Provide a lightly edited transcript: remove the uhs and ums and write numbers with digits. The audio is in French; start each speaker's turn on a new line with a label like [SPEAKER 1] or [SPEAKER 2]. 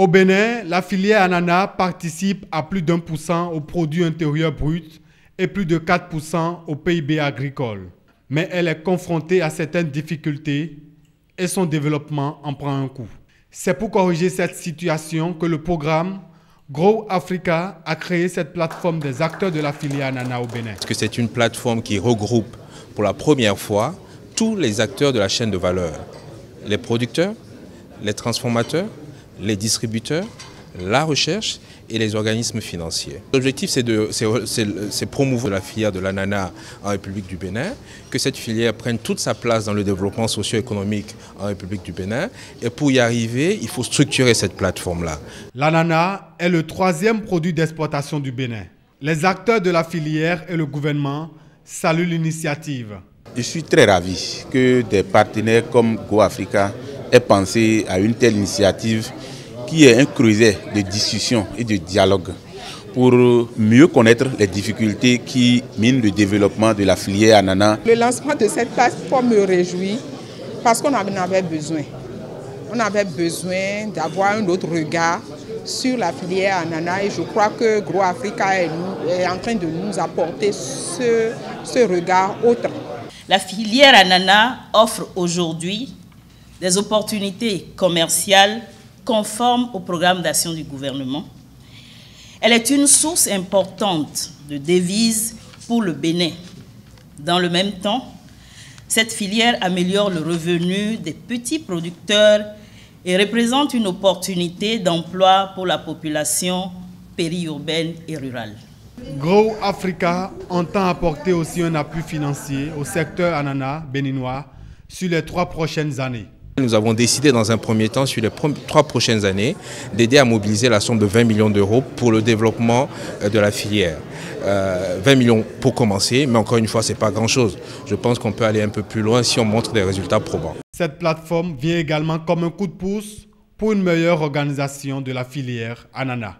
[SPEAKER 1] Au Bénin, la filière ananas participe à plus d'1% au produit intérieur brut et plus de 4% au PIB agricole. Mais elle est confrontée à certaines difficultés et son développement en prend un coup. C'est pour corriger cette situation que le programme Grow Africa a créé cette plateforme des acteurs de la filière ananas au Bénin.
[SPEAKER 2] Parce que c'est une plateforme qui regroupe pour la première fois tous les acteurs de la chaîne de valeur. Les producteurs, les transformateurs, les distributeurs, la recherche et les organismes financiers. L'objectif, c'est promouvoir la filière de l'ananas en République du Bénin, que cette filière prenne toute sa place dans le développement socio-économique en République du Bénin. Et pour y arriver, il faut structurer cette plateforme-là.
[SPEAKER 1] L'ananas est le 3e produit d'exportation du Bénin. Les acteurs de la filière et le gouvernement saluent l'initiative.
[SPEAKER 3] Je suis très ravi que des partenaires comme Grow Africa aient pensé à une telle initiative qui est un creuset de discussion et de dialogue pour mieux connaître les difficultés qui minent le développement de la filière ananas.
[SPEAKER 4] Le lancement de cette plateforme me réjouit parce qu'on en avait besoin. On avait besoin d'avoir un autre regard sur la filière ananas et je crois que Grow Africa est en train de nous apporter ce regard autre.
[SPEAKER 5] La filière ananas offre aujourd'hui des opportunités commerciales conformes au programme d'action du gouvernement. Elle est une source importante de devises pour le Bénin. Dans le même temps, cette filière améliore le revenu des petits producteurs et représente une opportunité d'emploi pour la population périurbaine et rurale.
[SPEAKER 1] Grow Africa entend apporter aussi un appui financier au secteur ananas béninois sur les 3 prochaines années.
[SPEAKER 2] Nous avons décidé dans un premier temps, sur les 3 prochaines années, d'aider à mobiliser la somme de 20 millions d'euros pour le développement de la filière. 20 millions pour commencer, mais encore une fois, ce n'est pas grand-chose. Je pense qu'on peut aller un peu plus loin si on montre des résultats probants.
[SPEAKER 1] Cette plateforme vient également comme un coup de pouce pour une meilleure organisation de la filière ananas.